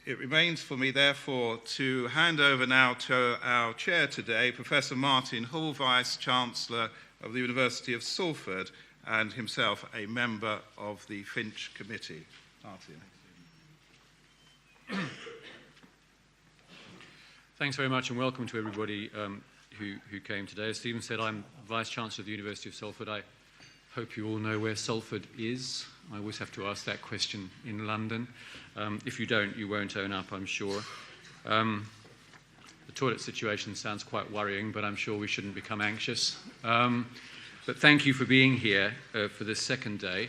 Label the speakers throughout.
Speaker 1: It remains for me, therefore, to hand over now to our chair today, Professor Martin Hall, Vice-Chancellor of the University of Salford, and himself a member of the Finch Committee. Martin.
Speaker 2: Thanks very much, and welcome to everybody who came today. As Stephen said, I'm Vice-Chancellor of the University of Salford. I hope you all know where Salford is. I always have to ask that question in London. If you don't, you won't own up, I'm sure. The toilet situation sounds quite worrying, but I'm sure we shouldn't become anxious. But thank you for being here for this second day.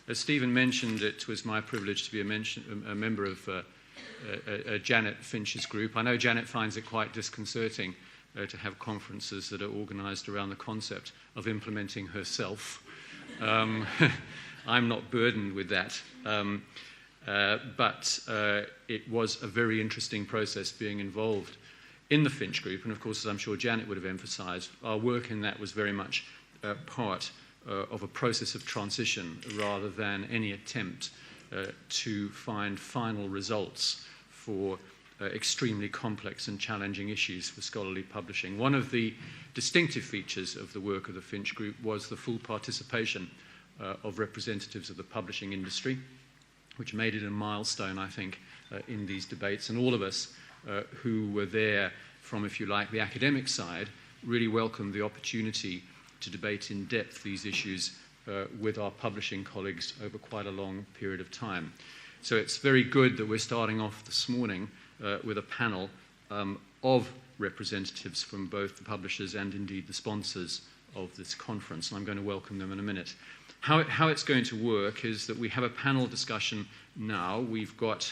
Speaker 2: As Stephen mentioned, it was my privilege to be a member of Janet Finch's group. I know Janet finds it quite disconcerting to have conferences that are organised around the concept of implementing herself. I'm not burdened with that, but it was a very interesting process being involved in the Finch group, and of course, as I'm sure Janet would have emphasised, our work in that was very much part of a process of transition rather than any attempt to find final results for extremely complex and challenging issues for scholarly publishing. One of the distinctive features of the work of the Finch group was the full participation of representatives of the publishing industry, which made it a milestone, I think, in these debates. And all of us who were there from, if you like, the academic side, really welcomed the opportunity to debate in depth these issues with our publishing colleagues over quite a long period of time. So it's very good that we're starting off this morning with a panel of representatives from both the publishers and indeed the sponsors of this conference, and I'm going to welcome them in a minute. How it's going to work is that we have a panel discussion now. We've got,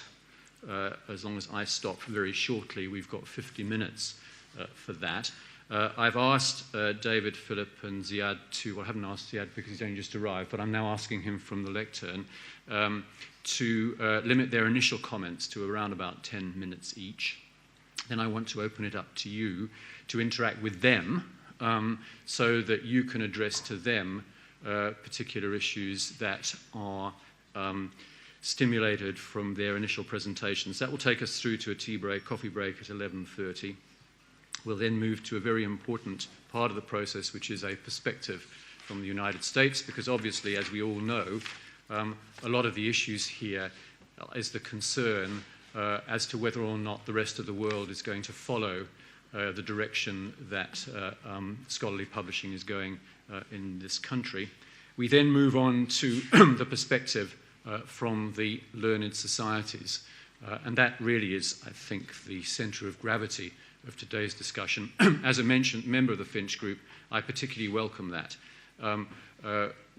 Speaker 2: as long as I stop very shortly, we've got 50 minutes for that. I've asked David, Philip and Ziad to, well, I haven't asked Ziad because he's only just arrived, but I'm now asking him from the lectern to limit their initial comments to around about 10 minutes each. Then I want to open it up to you to interact with them so that you can address to them particular issues that are stimulated from their initial presentations. That will take us through to a tea break, coffee break at 11:30. We'll then move to a very important part of the process, which is a perspective from the United States, because obviously, as we all know, a lot of the issues here is the concern as to whether or not the rest of the world is going to follow the direction that scholarly publishing is going in this country. We then move on to the perspective from the learned societies, and that really is, I think, the centre of gravity of today's discussion. As I mentioned, member of the Finch group, I particularly welcome that.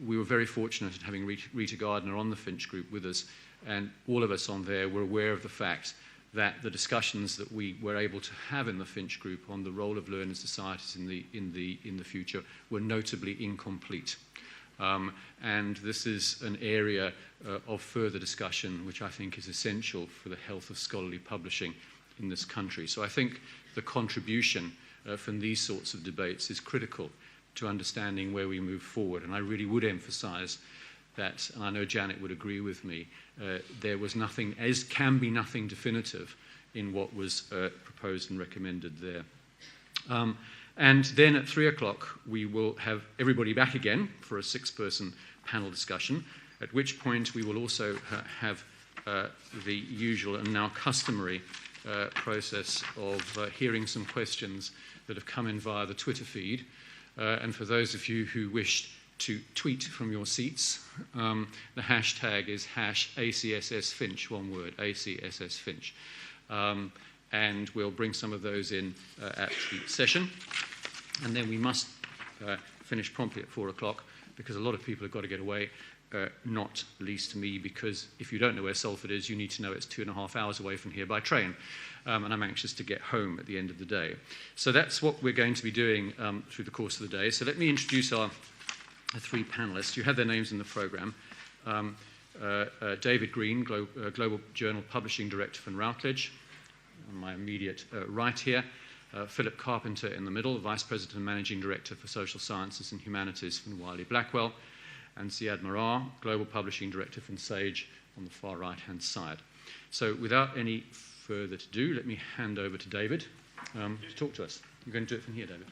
Speaker 2: We were very fortunate in having Rita Gardner on the Finch group with us, and all of us on there were aware of the fact that the discussions that we were able to have in the Finch group on the role of learned societies in the future were notably incomplete. And this is an area of further discussion which I think is essential for the health of scholarly publishing in this country. So I think the contribution from these sorts of debates is critical to understanding where we move forward. And I really would emphasise that, and I know Janet would agree with me, there was nothing, as can be nothing definitive in what was proposed and recommended there. And then at 3 o'clock, we will have everybody back again for a 6-person panel discussion, at which point we will also have the usual and now customary process of hearing some questions that have come in via the Twitter feed. And for those of you who wish to tweet from your seats, the hashtag is #ACSSFinch, one word, ACSSFinch. And we'll bring some of those in at the session. And then we must finish promptly at 4 o'clock because a lot of people have got to get away, not least me, because if you don't know where Salford is, you need to know it's 2.5 hours away from here by train. And I'm anxious to get home at the end of the day. So that's what we're going to be doing through the course of the day. So let me introduce our 3 panellists. You have their names in the programme. David Green, Global Journal Publishing Director from Routledge, on my immediate right here. Philip Carpenter in the middle, Vice President and Managing Director for Social Sciences and Humanities from Wiley Blackwell. And Ziad Marar, Global Publishing Director from Sage on the far right-hand side. So without any further ado, let me hand over to David to talk to us. You're going to do it from here, David.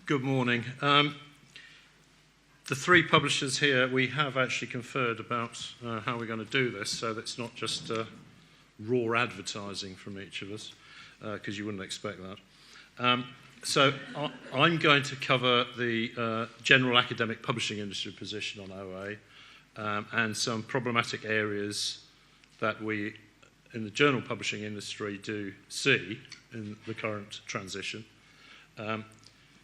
Speaker 3: Good morning. The three publishers here, we have actually conferred about how we're going to do this, so that it's not just raw advertising from each of us, because you wouldn't expect that. So I'm going to cover the general academic publishing industry position on OA and some problematic areas that we in the journal publishing industry do see in the current transition.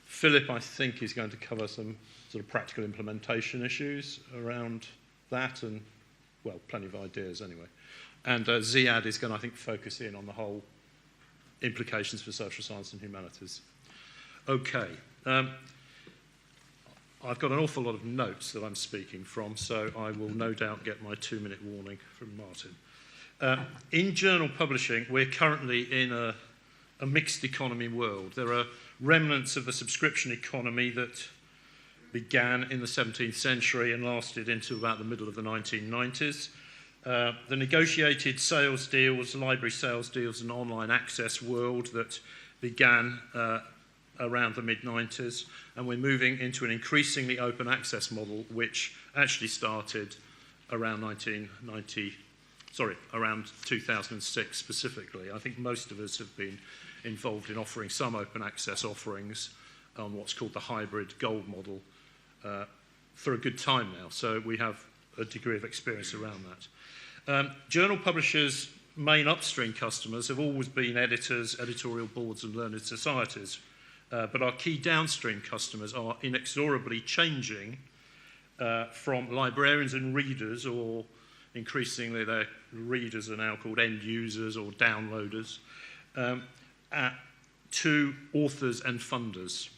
Speaker 3: Philip, I think, is going to cover some sort of practical implementation issues around that and, well, plenty of ideas anyway. And Ziad is going to, I think, focus in on the whole implications for social science and humanities. Okay. I've got an awful lot of notes that I'm speaking from, so I will no doubt get my 2-minute warning from Martin. In journal publishing, we're currently in a mixed economy world. There are remnants of the subscription economy that began in the 17th century and lasted into about the middle of the 1990s. The negotiated sales deals, library sales deals and online access world that began around the mid-90s, and we're moving into an increasingly open access model which actually started around around 2006 specifically. I think most of us have been involved in offering some open access offerings on what's called the hybrid gold model for a good time now. So we have a degree of experience around that. Journal publishers' main upstream customers have always been editors, editorial boards and learned societies. But our key downstream customers are inexorably changing from librarians and readers, or increasingly their readers are now called end users or downloaders, to authors and funders,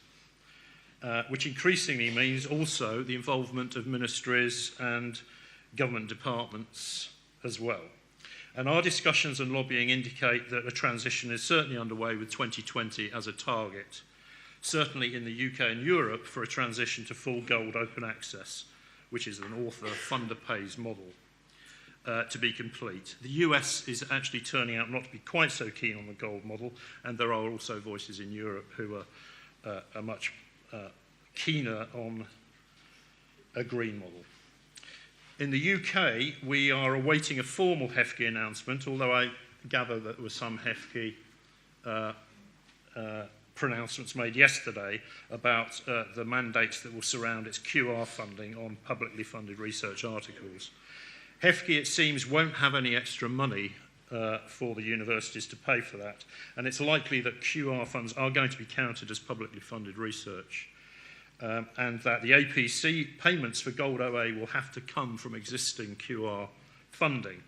Speaker 3: which increasingly means also the involvement of ministries and government departments as well. And our discussions and lobbying indicate that a transition is certainly underway with 2020 as a target, certainly in the UK and Europe, for a transition to full gold open access, which is an author funder pays model. To be complete. The US is actually turning out not to be quite so keen on the gold model, and there are also voices in Europe who are much keener on a green model. In the UK, we are awaiting a formal HEFCE announcement, although I gather that there were some HEFCE pronouncements made yesterday about the mandates that will surround its QR funding on publicly funded research articles. HEFCE, it seems, won't have any extra money for the universities to pay for that, and it's likely that QR funds are going to be counted as publicly funded research, and that the APC payments for Gold OA will have to come from existing QR funding.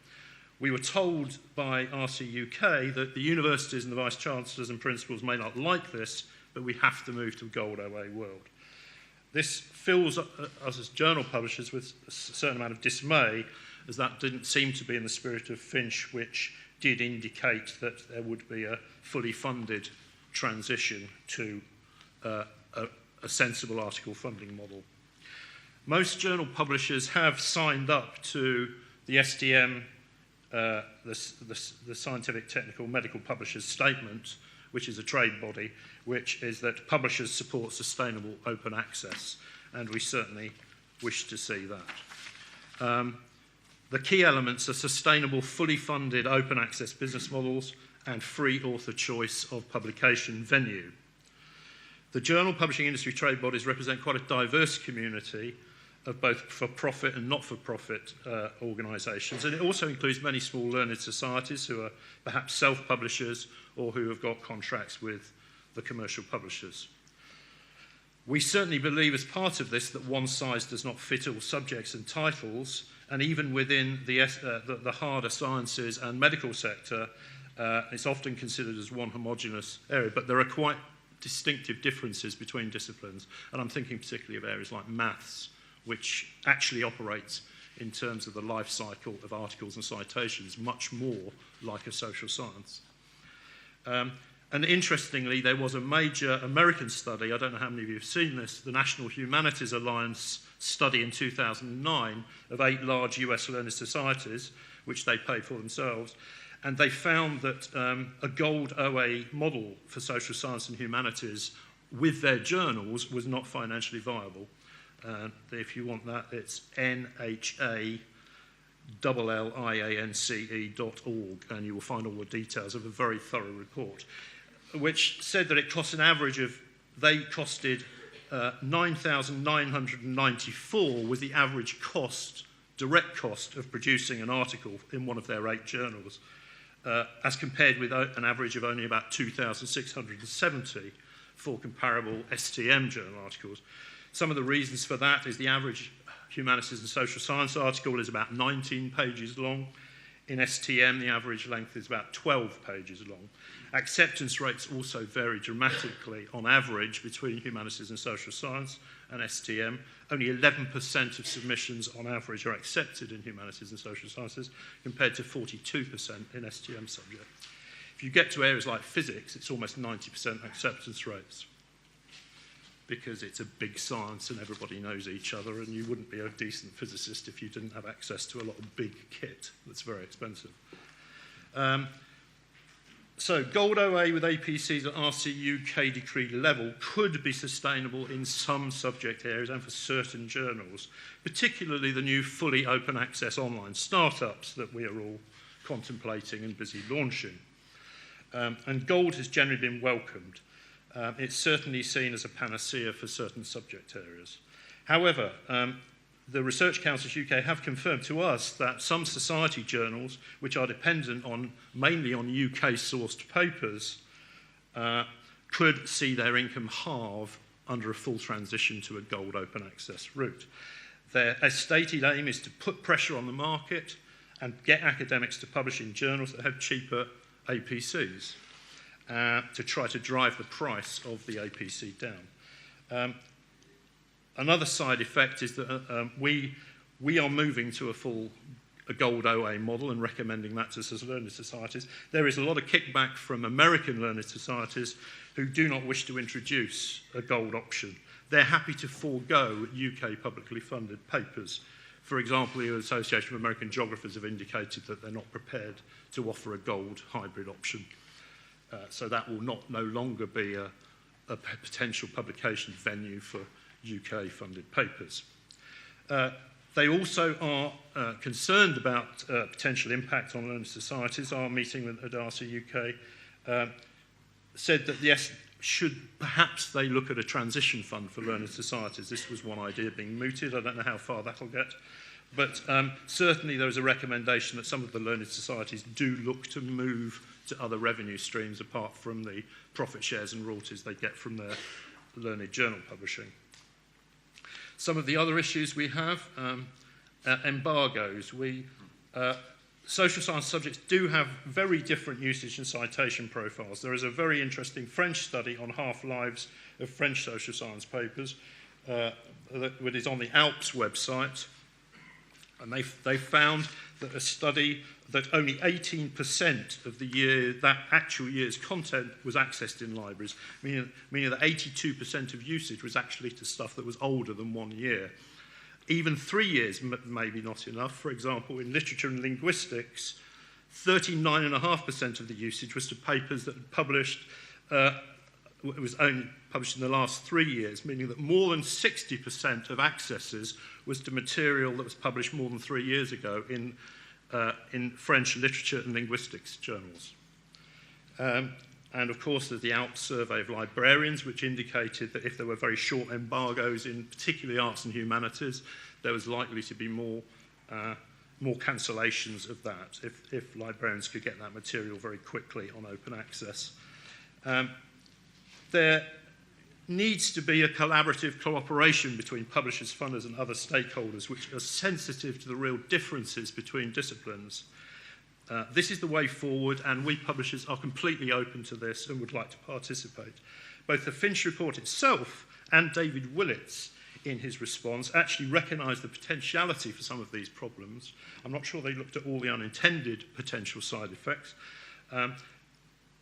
Speaker 3: We were told by RC UK that the universities and the vice-chancellors and principals may not like this, but we have to move to a Gold OA world. This fills us as journal publishers with a certain amount of dismay, as that didn't seem to be in the spirit of Finch, which did indicate that there would be a fully funded transition to a sensible article funding model. Most journal publishers have signed up to the STM, the Scientific Technical Medical Publishers Statement, which is a trade body, which is that publishers support sustainable open access, and we certainly wish to see that. The key elements are sustainable, fully funded open access business models and free author choice of publication venue. The journal publishing industry trade bodies represent quite a diverse community of both for-profit and not-for-profit organisations, and it also includes many small learned societies who are perhaps self-publishers or who have got contracts with the commercial publishers. We certainly believe as part of this that one size does not fit all subjects and titles, and even within the harder sciences and medical sector, it's often considered as one homogeneous area, but there are quite distinctive differences between disciplines, and I'm thinking particularly of areas like maths, which actually operates in terms of the life cycle of articles and citations much more like a social science. And interestingly, there was a major American study, I don't know how many of you have seen this, the National Humanities Alliance study in 2009 of 8 large US learned societies, which they paid for themselves, and they found that a gold OA model for social science and humanities with their journals was not financially viable. If you want that, it's NHALLIANCE.org, and you will find all the details of a very thorough report, which said that it cost an average of, they costed 9,994 was the average cost, direct cost of producing an article in one of their 8 journals, as compared with an average of only about 2,670 for comparable STM journal articles. Some of the reasons for that is the average humanities and social science article is about 19 pages long. In STM, the average length is about 12 pages long. Acceptance rates also vary dramatically on average between humanities and social science and STM. Only 11% of submissions on average are accepted in humanities and social sciences, compared to 42% in STM subjects. If you get to areas like physics, it's almost 90% acceptance rates, because it's a big science and everybody knows each other, and you wouldn't be a decent physicist if you didn't have access to a lot of big kit that's very expensive. So gold OA with APCs at RCUK decree level could be sustainable in some subject areas and for certain journals, particularly the new fully open access online startups that we are all contemplating and busy launching. And gold has generally been welcomed. It's certainly seen as a panacea for certain subject areas. However, the Research Councils UK have confirmed to us that some society journals, which are dependent on mainly on UK-sourced papers, could see their income halve under a full transition to a gold open access route. Their stated aim is to put pressure on the market and get academics to publish in journals that have cheaper APCs, to try to drive the price of the APC down. Another side effect is that we are moving to a gold OA model and recommending that to learned societies. There is a lot of kickback from American learned societies who do not wish to introduce a gold option. They're happy to forego UK publicly funded papers. For example, the Association of American Geographers have indicated that they're not prepared to offer a gold hybrid option. So that will no longer be a potential publication venue for UK-funded papers. They also are concerned about potential impact on learned societies. Our meeting at RCUK said that, yes, should perhaps they look at a transition fund for learned societies. This was one idea being mooted. I don't know how far that'll get. But certainly there is a recommendation that some of the learned societies do look to move to other revenue streams apart from the profit shares and royalties they get from their learned journal publishing. Some of the other issues we have, embargoes. Social science subjects do have very different usage and citation profiles. There is a very interesting French study on half-lives of French social science papers that is on the ALPS website, and they found that a study that only 18% of that actual year's content was accessed in libraries, meaning that 82% of usage was actually to stuff that was older than 1 year. Even 3 years may be not enough. For example, in literature and linguistics, 39.5% of the usage was to papers that had published, it was only published in the last 3 years, meaning that more than 60% of accesses was to material that was published more than 3 years ago in French literature and linguistics journals. And of course, there's the ALPS survey of librarians, which indicated that if there were very short embargoes in particularly arts and humanities, there was likely to be more cancellations of that if librarians could get that material very quickly on open access. There needs to be a collaborative cooperation between publishers, funders, and other stakeholders which are sensitive to the real differences between disciplines. This is the way forward, and we publishers are completely open to this and would like to participate. Both the Finch Report itself and David Willits, in his response, actually recognised the potentiality for some of these problems. I'm not sure they looked at all the unintended potential side effects,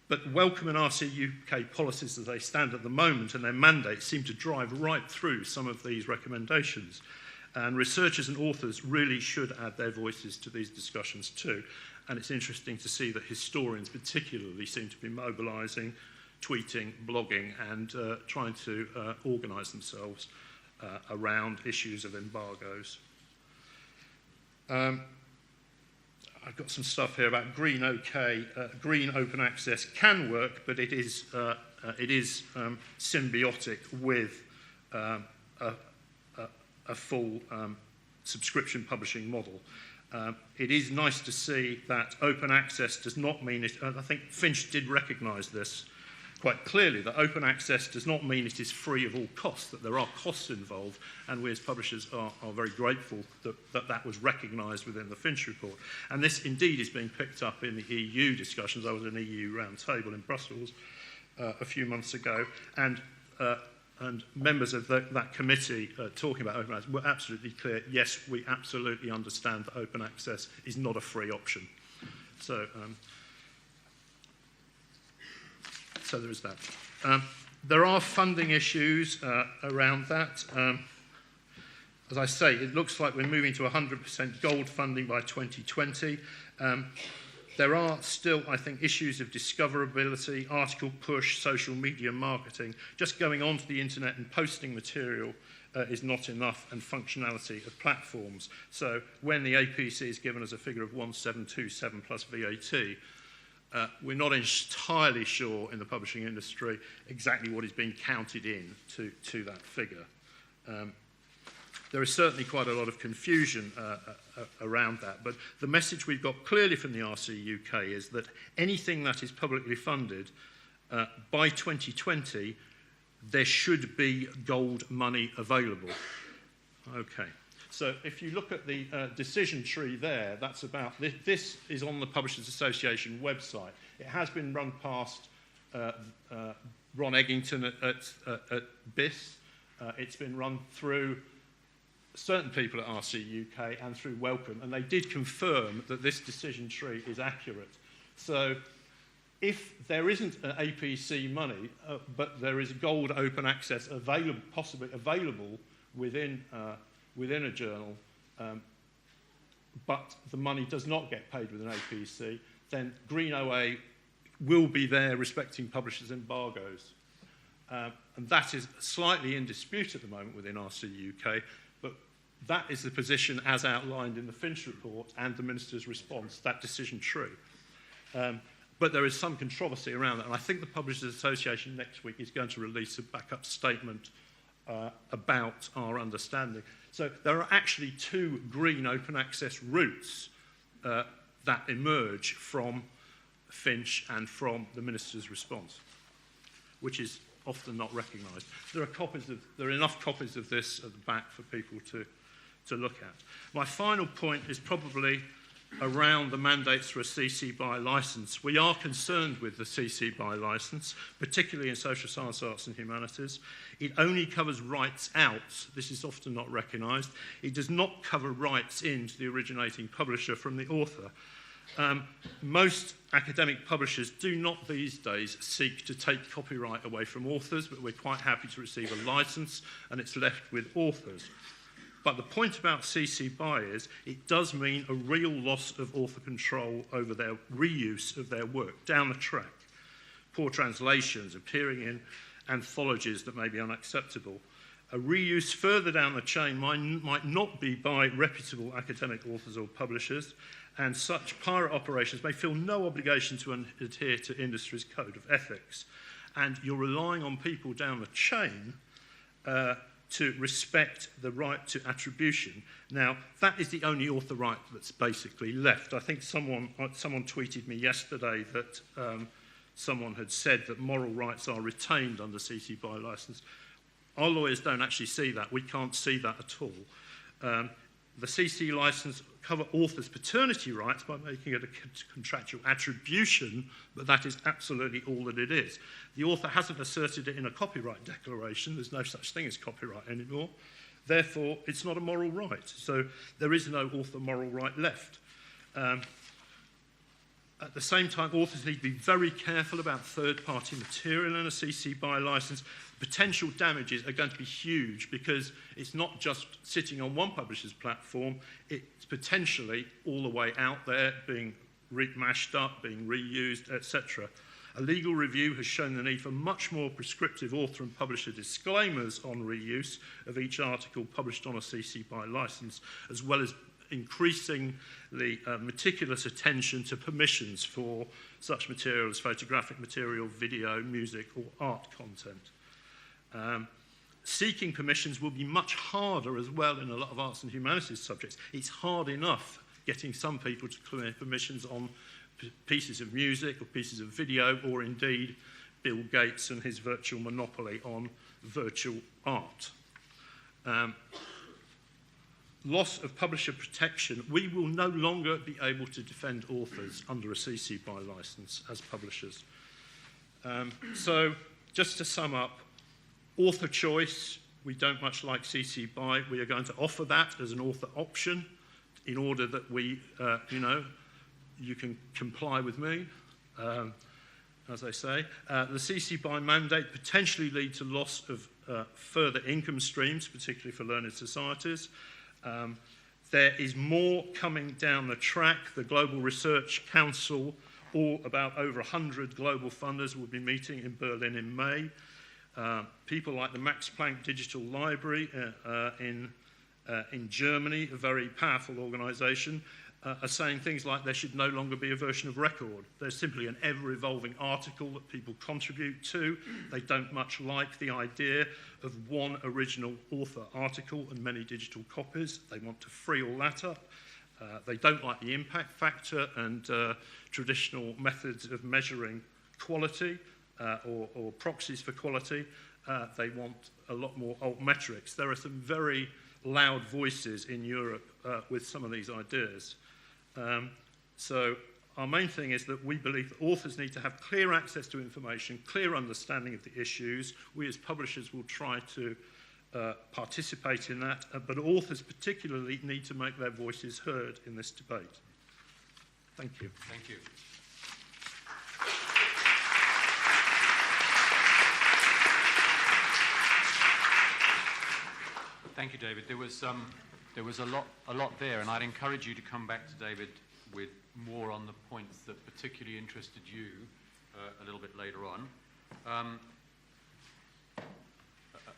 Speaker 3: But Wellcome and RC UK policies as they stand at the moment and their mandates seem to drive right through some of these recommendations. And researchers and authors really should add their voices to these discussions too. And it's interesting to see that historians particularly seem to be mobilising, tweeting, blogging, and trying to organise themselves around issues of embargoes. I've got some stuff here about green OK. Green open access can work, but it is symbiotic with a full subscription publishing model. It is nice to see that open access does not mean it, and I think Finch did recognise this quite clearly, that open access does not mean it is free of all costs, that there are costs involved, and we as publishers are very grateful that was recognised within the Finch Report. And this indeed is being picked up in the EU discussions. I was at an EU roundtable in Brussels a few months ago, and members of that committee talking about open access were absolutely clear, yes, we absolutely understand that open access is not a free option. So there is that. There are funding issues around that. As I say, it looks like we're moving to 100% gold funding by 2020. There are still, I think, issues of discoverability, article push, social media marketing. Just going onto the internet and posting material is not enough, and functionality of platforms. So when the APC is given as a figure of 1727 plus VAT, we're not entirely sure in the publishing industry exactly what is being counted in to that figure. There is certainly quite a lot of confusion around that, but the message we've got clearly from the RC UK is that anything that is publicly funded, by 2020, there should be gold money available. Okay. So if you look at the decision tree there, that's about, this is on the Publishers Association website. It has been run past Ron Eggington at BIS. It's been run through certain people at RC UK and through Wellcome, and they did confirm that this decision tree is accurate. So if there isn't an APC money, but there is gold open access available, possibly available within a journal, but the money does not get paid with an APC, then Green OA will be there respecting publishers' embargoes. And that is slightly in dispute at the moment within RC UK, but that is the position as outlined in the Finch Report and the Minister's response, that decision tree. But there is some controversy around that, and I think the Publishers Association next week is going to release a backup statement about our understanding. So there are actually two green open access routes that emerge from Finch and from the Minister's response, which is often not recognised. There are enough copies of this at the back for people to look at. My final point is probably around the mandates for a CC BY licence. We are concerned with the CC BY licence, particularly in social science, arts and humanities. It only covers rights out. This is often not recognised. It does not cover rights into the originating publisher from the author. Most academic publishers do not these days seek to take copyright away from authors, but we're quite happy to receive a licence and it's left with authors. But the point about CC BY is it does mean a real loss of author control over their reuse of their work down the track. Poor translations, appearing in anthologies that may be unacceptable. A reuse further down the chain might not be by reputable academic authors or publishers, and such pirate operations may feel no obligation to adhere to industry's code of ethics. And you're relying on people down the chain to respect the right to attribution. Now, that is the only author right that's basically left. I think someone tweeted me yesterday that someone had said that moral rights are retained under CC BY licence. Our lawyers don't actually see that. We can't see that at all. The CC licence cover authors' paternity rights by making it a contractual attribution, but that is absolutely all that it is. The author hasn't asserted it in a copyright declaration. There's no such thing as copyright anymore. Therefore, it's not a moral right. So there is no author moral right left. At the same time, authors need to be very careful about third-party material in a CC BY license. Potential damages are going to be huge because it's not just sitting on one publisher's platform, it's potentially all the way out there being mashed up, being reused, etc. A legal review has shown the need for much more prescriptive author and publisher disclaimers on reuse of each article published on a CC BY license, as well as increasing the meticulous attention to permissions for such material as photographic material, video, music, or art content. Seeking permissions will be much harder as well in a lot of arts and humanities subjects. It's hard enough getting some people to clear permissions on pieces of music or pieces of video, or indeed Bill Gates and his virtual monopoly on virtual art. Loss of publisher protection. We will no longer be able to defend authors under a CC BY license as publishers. So just to sum up, author choice, we don't much like CC BY. We are going to offer that as an author option in order that we, you can comply with me, as I say. The CC BY mandate potentially lead to loss of further income streams, particularly for learned societies. There is more coming down the track. The Global Research Council, about over 100 global funders, will be meeting in Berlin in May. People like the Max Planck Digital Library in Germany, a very powerful organisation, are saying things like there should no longer be a version of record. There's simply an ever-evolving article that people contribute to. They don't much like the idea of one original author article and many digital copies. They want to free all that up. They don't like the impact factor and traditional methods of measuring quality or proxies for quality. They want a lot more altmetrics. There are some very loud voices in Europe with some of these ideas. So our main thing is that we believe that authors need to have clear access to information, clear understanding of the issues. We as publishers will try to participate in that, but authors particularly need to make their voices heard in this debate. Thank you.
Speaker 2: Thank you. Thank you, David. There was a lot there, and I'd encourage you to come back to David with more on the points that particularly interested you a little bit later on.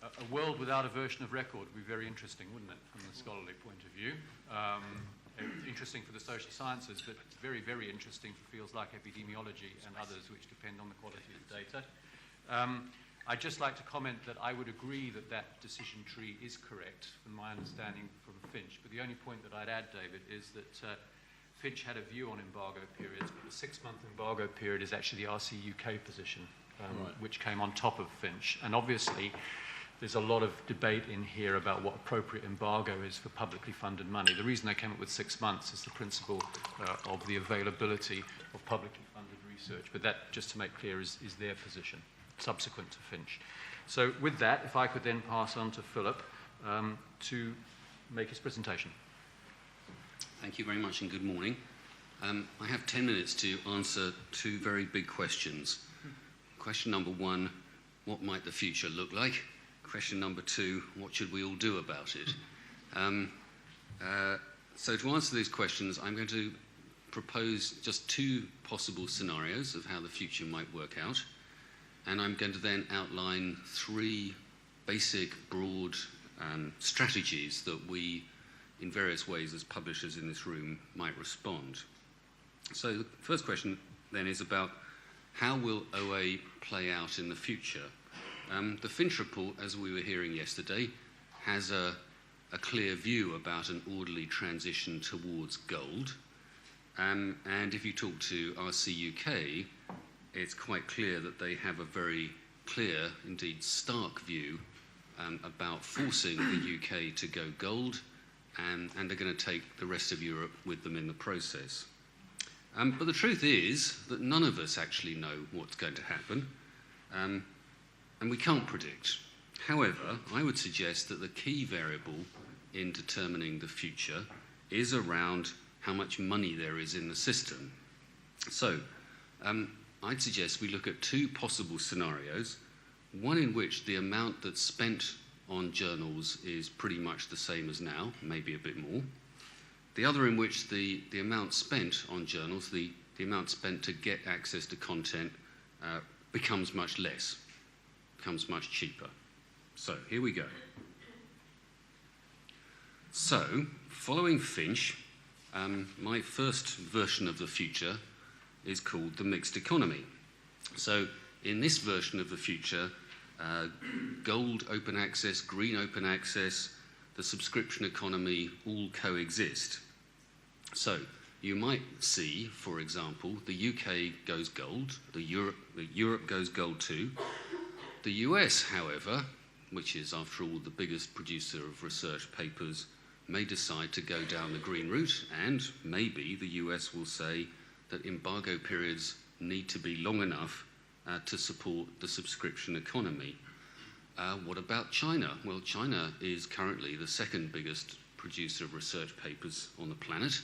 Speaker 2: A world without a version of record would be very interesting, wouldn't it, from the scholarly point of view? Interesting for the social sciences, but very, very interesting for fields like epidemiology and others which depend on the quality of the data. I'd just like to comment that I would agree that that decision tree is correct, from my understanding from Finch. But the only point that I'd add, David, is that Finch had a view on embargo periods, but the 6-month embargo period is actually the RC UK position, which came on top of Finch. And obviously, there's a lot of debate in here about what appropriate embargo is for publicly funded money. The reason they came up with 6 months is the principle of the availability of publicly funded research. But that, just to make clear, is their position, subsequent to Finch. So with that, if I could then pass on to Philip to make his presentation.
Speaker 4: Thank you very much and good morning. I have 10 minutes to answer two very big questions. Question number one, what might the future look like? Question number two, what should we all do about it? So to answer these questions, I'm going to propose just two possible scenarios of how the future might work out. And I'm going to then outline three basic, broad strategies that we, in various ways as publishers in this room, might respond. So the first question then is about how will OA play out in the future? The Finch Report, as we were hearing yesterday, has a clear view about an orderly transition towards gold. And if you talk to RC UK, it's quite clear that they have a very clear, indeed stark view about forcing the UK to go gold, and they're going to take the rest of Europe with them in the process. But the truth is that none of us actually know what's going to happen, and we can't predict. However, I would suggest that the key variable in determining the future is around how much money there is in the system. So, I'd suggest we look at two possible scenarios, one in which the amount that's spent on journals is pretty much the same as now, maybe a bit more. The other in which the amount spent on journals, the amount spent to get access to content, becomes much less, becomes much cheaper. So, here we go. So, following Finch, my first version of the future is called the mixed economy. So, in this version of the future, gold open access, green open access, the subscription economy all coexist. So, you might see, for example, the UK goes gold, Europe goes gold too. The US, however, which is after all the biggest producer of research papers, may decide to go down the green route, and maybe the US will say that embargo periods need to be long enough to support the subscription economy. What about China? Well, China is currently the second biggest producer of research papers on the planet,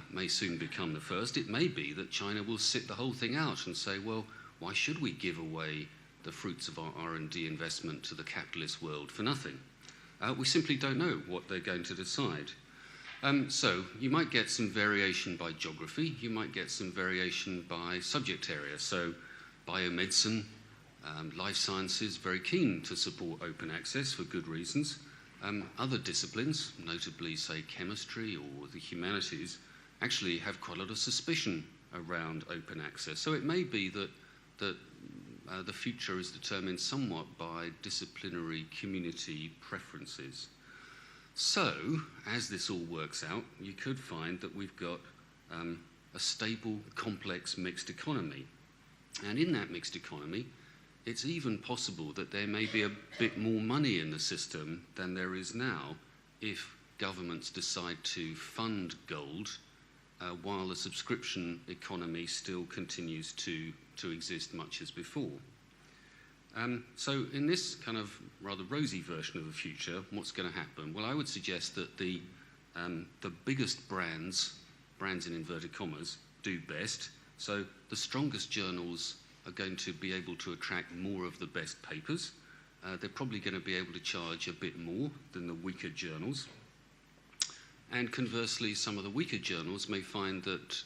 Speaker 4: may soon become the first. It may be that China will sit the whole thing out and say, well, why should we give away the fruits of our R&D investment to the capitalist world for nothing? We simply don't know what they're going to decide. So you might get some variation by geography, you might get some variation by subject area. So biomedicine, life sciences, very keen to support open access for good reasons. Other disciplines, notably, say, chemistry or the humanities, actually have quite a lot of suspicion around open access. So it may be that the future is determined somewhat by disciplinary community preferences. So, as this all works out, you could find that we've got a stable, complex, mixed economy. And in that mixed economy, it's even possible that there may be a bit more money in the system than there is now if governments decide to fund gold while the subscription economy still continues to exist much as before. So in this kind of rather rosy version of the future, what's going to happen? Well, I would suggest that the biggest brands in inverted commas, do best. So the strongest journals are going to be able to attract more of the best papers. They're probably going to be able to charge a bit more than the weaker journals. And conversely, some of the weaker journals may find that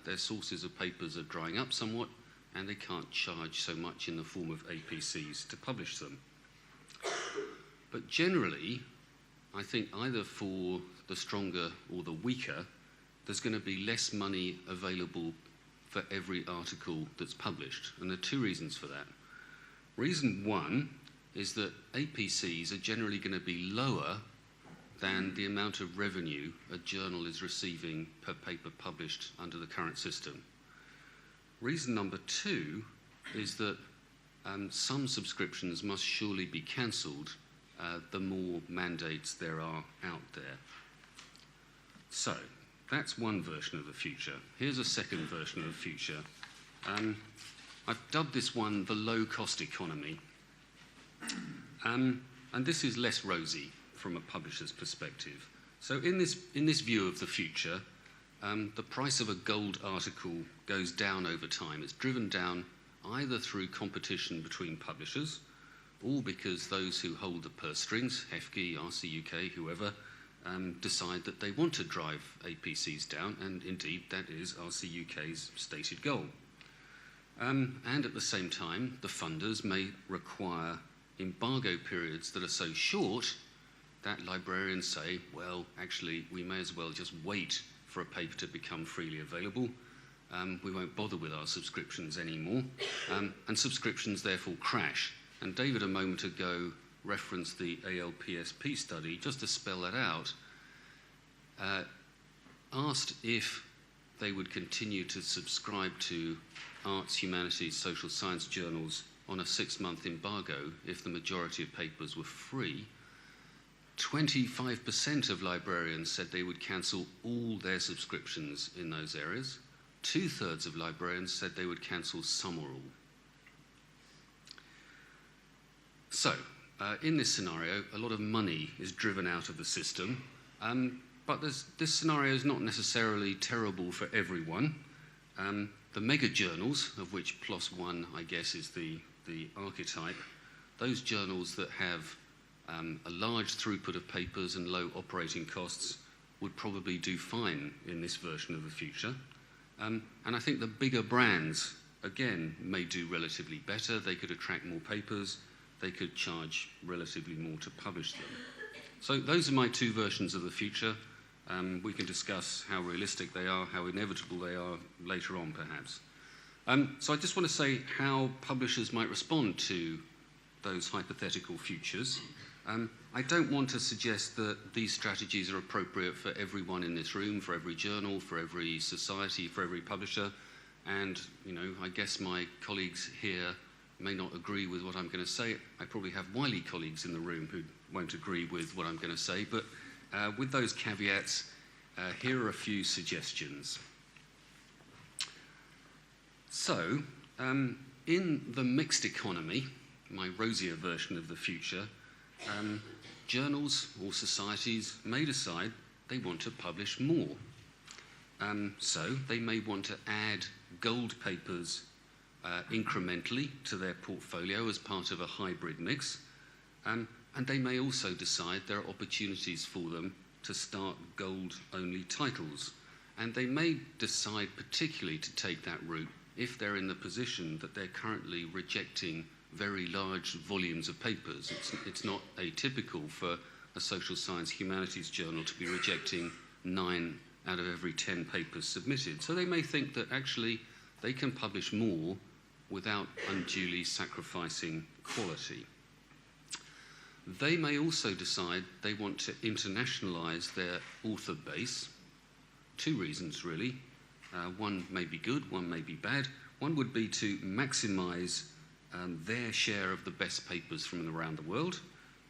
Speaker 4: their sources of papers are drying up somewhat, and they can't charge so much in the form of APCs to publish them. But generally, I think either for the stronger or the weaker, there's going to be less money available for every article that's published. And there are two reasons for that. Reason one is that APCs are generally going to be lower than the amount of revenue a journal is receiving per paper published under the current system. Reason number two is that some subscriptions must surely be cancelled the more mandates there are out there. So, that's one version of the future. Here's a second version of the future. I've dubbed this one the low-cost economy. And this is less rosy from a publisher's perspective. So in this view of the future, the price of a gold article goes down over time. It's driven down either through competition between publishers or because those who hold the purse strings, HEFGE, RCUK, whoever, decide that they want to drive APCs down, and indeed that is RCUK's stated goal. And at the same time, the funders may require embargo periods that are so short that librarians say, well, actually, we may as well just wait for a paper to become freely available. We won't bother with our subscriptions anymore. And subscriptions therefore crash. And David, a moment ago, referenced the ALPSP study, just to spell that out, asked if they would continue to subscribe to arts, humanities, social science journals on a 6-month embargo if the majority of papers were free. 25% of librarians said they would cancel all their subscriptions in those areas. 2/3 of librarians said they would cancel some or all. So, in this scenario, a lot of money is driven out of the system, but this scenario is not necessarily terrible for everyone. The mega journals, of which PLOS One, I guess, is the archetype, those journals that have a large throughput of papers and low operating costs would probably do fine in this version of the future. And I think the bigger brands, again, may do relatively better. They could attract more papers. They could charge relatively more to publish them. So those are my two versions of the future. We can discuss how realistic they are, how inevitable they are later on, perhaps. So I just want to say how publishers might respond to those hypothetical futures. I don't want to suggest that these strategies are appropriate for everyone in this room, for every journal, for every society, for every publisher. And, I guess my colleagues here may not agree with what I'm going to say. I probably have wily colleagues in the room who won't agree with what I'm going to say. But with those caveats, here are a few suggestions. So, in the mixed economy, my rosier version of the future, journals or societies may decide they want to publish more. So they may want to add gold papers incrementally to their portfolio as part of a hybrid mix. And they may also decide there are opportunities for them to start gold-only titles. And they may decide particularly to take that route if they're in the position that they're currently rejecting very large volumes of papers. It's not atypical for a social science humanities journal to be rejecting 9 out of every 10 papers submitted. So they may think that actually they can publish more without unduly sacrificing quality. They may also decide they want to internationalize their author base. 2 reasons, really. One may be good, one may be bad. One would be to maximize their share of the best papers from around the world.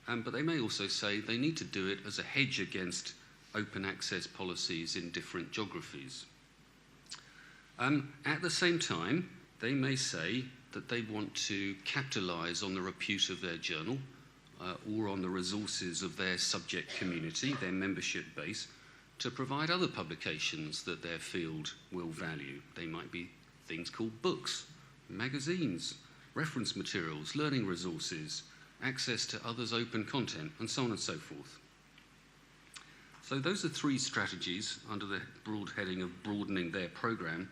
Speaker 4: But they may also say they need to do it as a hedge against open access policies in different geographies. At the same time, they may say that they want to capitalize on the repute of their journal or on the resources of their subject community, their membership base, to provide other publications that their field will value. They might be things called books, magazines, reference materials, learning resources, access to others' open content, and so on and so forth. So those are 3 strategies under the broad heading of broadening their program.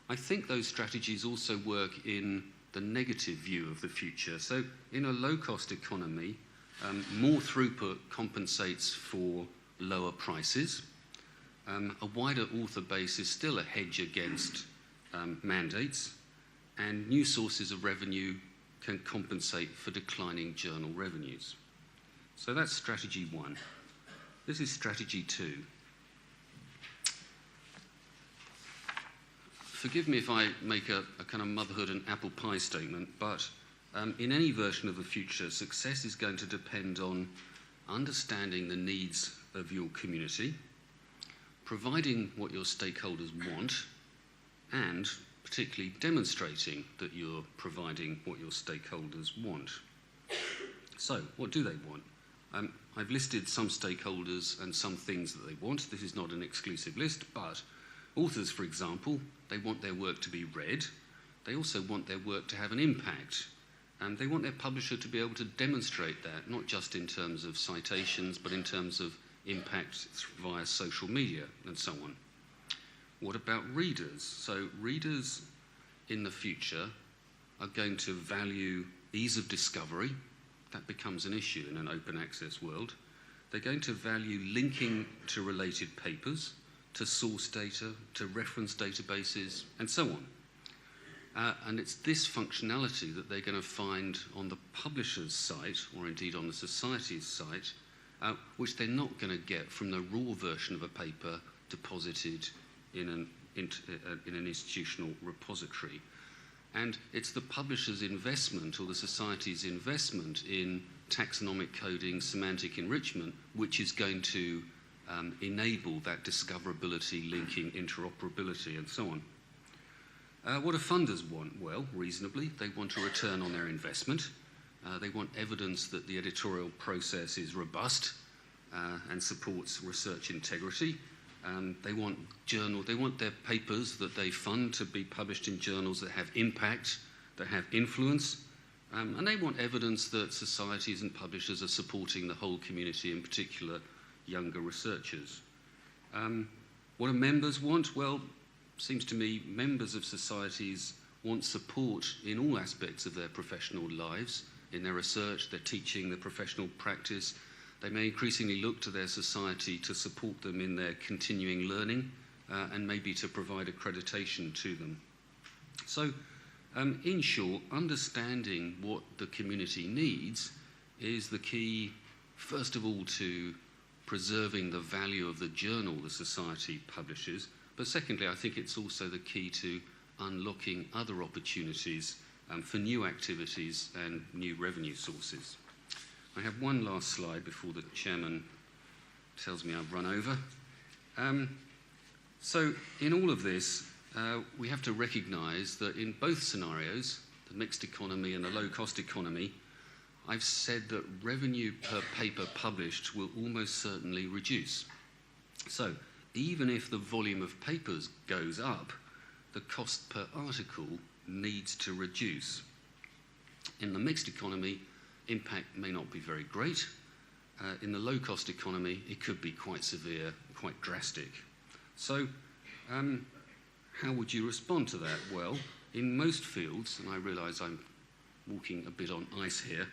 Speaker 4: I think those strategies also work in the negative view of the future. So in a low-cost economy, more throughput compensates for lower prices. A wider author base is still a hedge against mandates, and new sources of revenue can compensate for declining journal revenues. So that's strategy 1. This is strategy 2. Forgive me if I make a kind of motherhood and apple pie statement, but in any version of the future, success is going to depend on understanding the needs of your community, providing what your stakeholders want, and particularly demonstrating that you're providing what your stakeholders want. So, what do they want? I've listed some stakeholders and some things that they want. This is not an exclusive list, but authors, for example, they want their work to be read. They also want their work to have an impact. And they want their publisher to be able to demonstrate that, not just in terms of citations, but in terms of impact via social media and so on. What about readers? So readers in the future are going to value ease of discovery. That becomes an issue in an open access world. They're going to value linking to related papers, to source data, to reference databases, and so on. And it's this functionality that they're going to find on the publisher's site, or indeed on the society's site, which they're not going to get from the raw version of a paper deposited in an institutional repository. And it's the publisher's investment or the society's investment in taxonomic coding, semantic enrichment, which is going to enable that discoverability, linking, interoperability, and so on. What do funders want? Well, reasonably, they want a return on their investment. They want evidence that the editorial process is robust and supports research integrity. They want their papers that they fund to be published in journals that have impact, that have influence, and they want evidence that societies and publishers are supporting the whole community, in particular younger researchers. What do members want? Well, seems to me members of societies want support in all aspects of their professional lives, in their research, their teaching, their professional practice. They may increasingly look to their society to support them in their continuing learning and maybe to provide accreditation to them. So, in short, understanding what the community needs is the key, first of all, to preserving the value of the journal the society publishes, but secondly, I think it's also the key to unlocking other opportunities for new activities and new revenue sources. I have one last slide before the chairman tells me I've run over. So in all of this, we have to recognise that in both scenarios, the mixed economy and the low-cost economy, I've said that revenue per paper published will almost certainly reduce. So even if the volume of papers goes up, the cost per article needs to reduce. In the mixed economy, impact may not be very great. In the low-cost economy, it could be quite severe, quite drastic. So how would you respond to that? Well, in most fields, and I realise I'm walking a bit on ice here,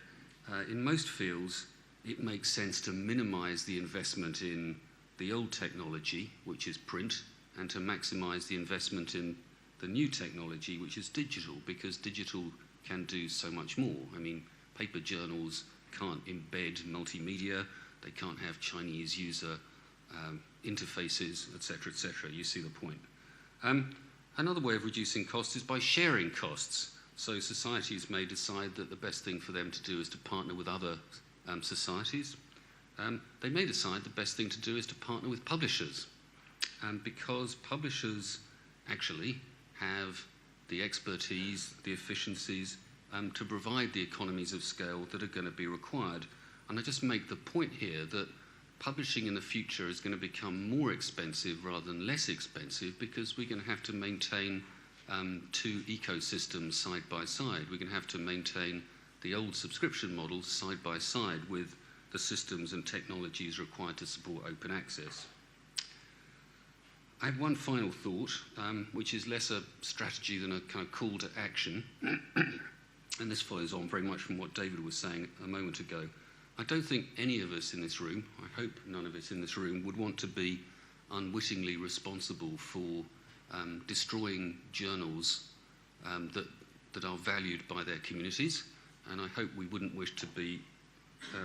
Speaker 4: in most fields, it makes sense to minimise the investment in the old technology, which is print, and to maximise the investment in the new technology, which is digital, because digital can do so much more. I mean, paper journals can't embed multimedia, they can't have Chinese user interfaces, etc., etc. You see the point. Another way of reducing costs is by sharing costs. So societies may decide that the best thing for them to do is to partner with other societies. They may decide the best thing to do is to partner with publishers, because publishers actually have the expertise, the efficiencies to provide the economies of scale that are going to be required. And I just make the point here that publishing in the future is going to become more expensive rather than less expensive, because we're going to have to maintain two ecosystems side by side. We're going to have to maintain the old subscription models side by side with the systems and technologies required to support open access. I have one final thought, which is less a strategy than a kind of call to action, and this follows on very much from what David was saying a moment ago. I don't think any of us in this room, I hope none of us in this room, would want to be unwittingly responsible for destroying journals that are valued by their communities, and I hope we wouldn't wish to be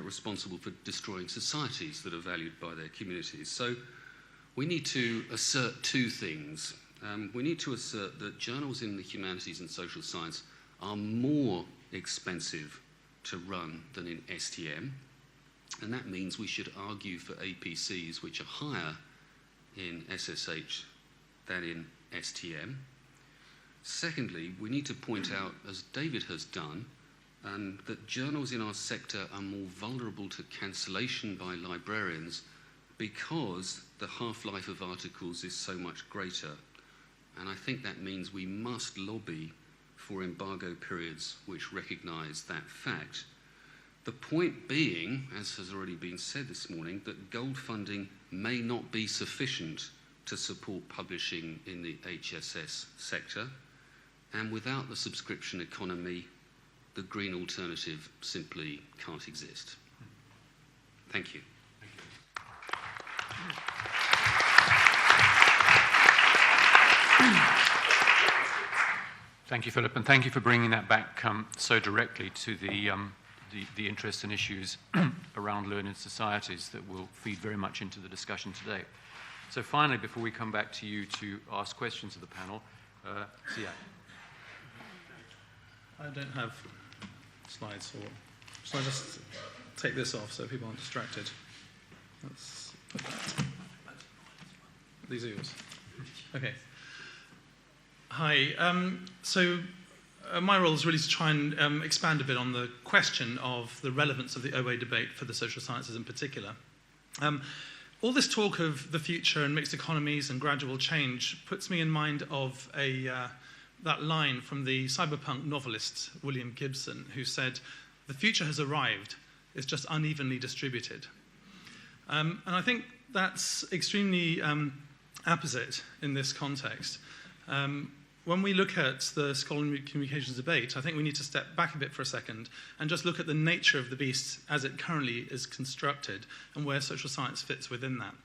Speaker 4: responsible for destroying societies that are valued by their communities. So we need to assert two things. We need to assert that journals in the humanities and social science are more expensive to run than in STM, and that means we should argue for APCs which are higher in SSH than in STM. Secondly, we need to point out, as David has done, that journals in our sector are more vulnerable to cancellation by librarians because the half-life of articles is so much greater. And I think that means we must lobby for embargo periods which recognise that fact. The point being, as has already been said this morning, that gold funding may not be sufficient to support publishing in the HSS sector, and without the subscription economy, the green alternative simply can't exist. Thank you.
Speaker 2: Thank you, Philip, and thank you for bringing that back so directly to the interests and issues around learned societies that will feed very much into the discussion today. So finally, before we come back to you to ask questions of the panel, Siak.
Speaker 5: I don't have slides, or shall I just take this off so people aren't distracted? Let's put that. These are yours. Okay. Hi. My role is really to try and expand a bit on the question of the relevance of the OA debate for the social sciences in particular. all this talk of the future and mixed economies and gradual change puts me in mind of that line from the cyberpunk novelist William Gibson, who said, "The future has arrived, it's just unevenly distributed." And I think that's extremely apposite in this context. When we look at the scholarly communications debate, I think we need to step back a bit for a second and just look at the nature of the beast as it currently is constructed and where social science fits within that.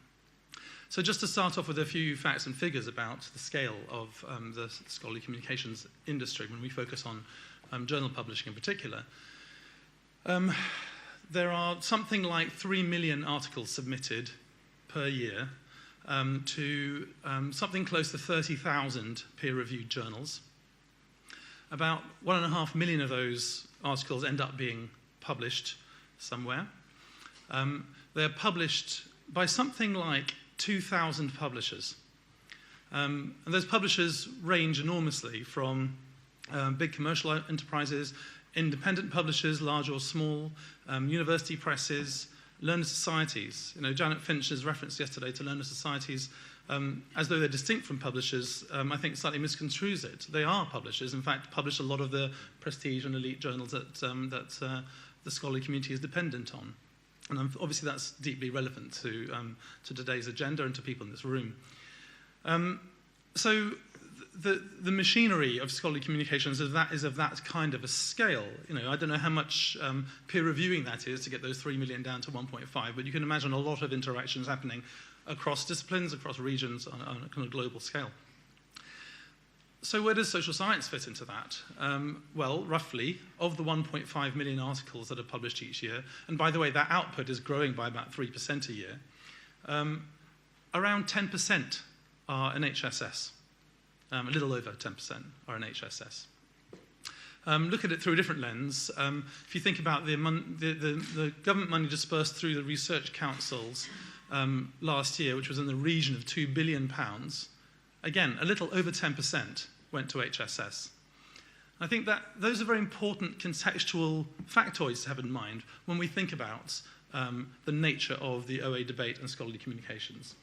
Speaker 5: So just to start off with a few facts and figures about the scale of the scholarly communications industry when we focus on journal publishing in particular. There are something like 3 million articles submitted per year to something close to 30,000 peer-reviewed journals. About 1.5 million of those articles end up being published somewhere. They're published by something like 2,000 publishers. And those publishers range enormously from big commercial enterprises, independent publishers, large or small, university presses, learner societies. Janet Finch has referenced yesterday to learner societies as though they're distinct from publishers. I think slightly misconstrues it. They are publishers, in fact, publish a lot of the prestige and elite journals that the scholarly community is dependent on. And obviously that's deeply relevant to today's agenda and to people in this room. So the machinery of scholarly communications is of that kind of a scale. I don't know how much peer reviewing that is to get those 3 million down to 1.5, but you can imagine a lot of interactions happening across disciplines, across regions on a kind of global scale. So where does social science fit into that? Well, roughly, of the 1.5 million articles that are published each year, and by the way, that output is growing by about 3% a year, around 10% are in HSS. A little over 10% are in HSS. Look at it through a different lens. If you think about the government money dispersed through the research councils last year, which was in the region of £2 billion, again, a little over 10% went to HSS. I think that those are very important contextual factoids to have in mind when we think about the nature of the OA debate and scholarly communications.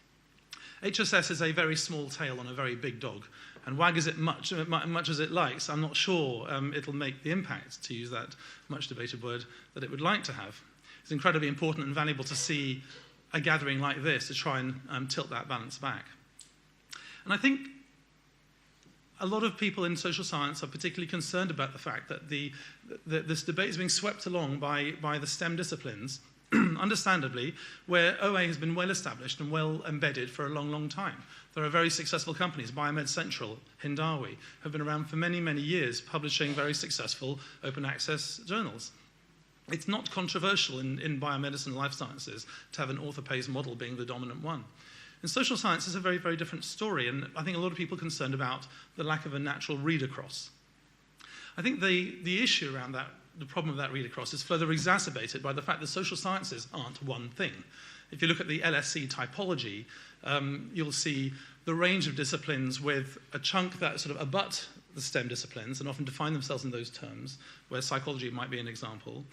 Speaker 5: HSS is a very small tail on a very big dog, and wags it much as it likes. I'm not sure it'll make the impact, to use that much debated word, that it would like to have. It's incredibly important and valuable to see a gathering like this to try and tilt that balance back. And I think a lot of people in social science are particularly concerned about the fact that this debate is being swept along by the STEM disciplines, understandably, where OA has been well established and well embedded for a long, long time. There are very successful companies, Biomed Central, Hindawi, have been around for many, many years, publishing very successful open access journals. It's not controversial in biomedicine and life sciences to have an author-pays model being the dominant one. In social science, it's a very, very different story, and I think a lot of people are concerned about the lack of a natural read-across. I think the issue around that, the problem of that read-across, is further exacerbated by the fact that social sciences aren't one thing. If you look at the LSE typology, you'll see the range of disciplines with a chunk that sort of abut the STEM disciplines and often define themselves in those terms, where psychology might be an example.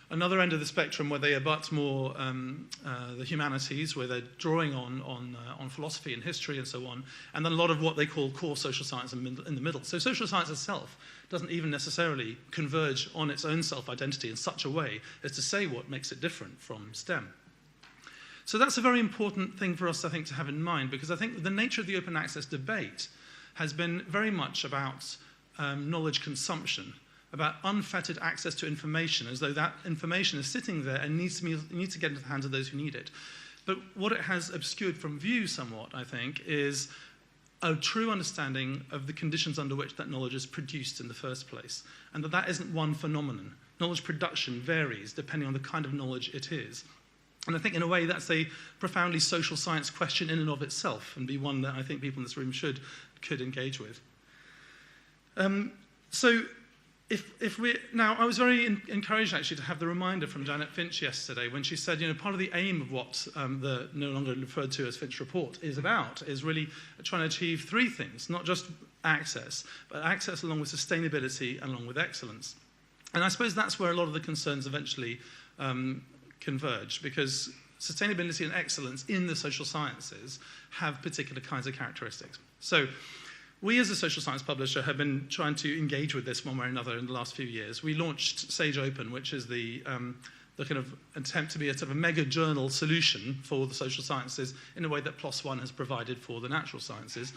Speaker 5: Another end of the spectrum where they abut more the humanities, where they're drawing on philosophy and history and so on, and then a lot of what they call core social science in the middle. So social science itself doesn't even necessarily converge on its own self-identity in such a way as to say what makes it different from STEM. So that's a very important thing for us, I think, to have in mind, because I think the nature of the open access debate has been very much about knowledge consumption, about unfettered access to information, as though that information is sitting there and needs to get into the hands of those who need it. But what it has obscured from view somewhat, I think, is a true understanding of the conditions under which that knowledge is produced in the first place, and that isn't one phenomenon. Knowledge production varies depending on the kind of knowledge it is. And I think, in a way, that's a profoundly social science question in and of itself, and be one that I think people in this room could engage with. Now, I was very encouraged, actually, to have the reminder from Janet Finch yesterday when she said, part of the aim of what the no longer referred to as Finch Report is about is really trying to achieve three things, not just access, but access along with sustainability and along with excellence. And I suppose that's where a lot of the concerns eventually converge, because sustainability and excellence in the social sciences have particular kinds of characteristics. So we as a social science publisher have been trying to engage with this one way or another in the last few years. We launched Sage Open, which is the kind of attempt to be a sort of a mega journal solution for the social sciences in a way that PLOS One has provided for the natural sciences.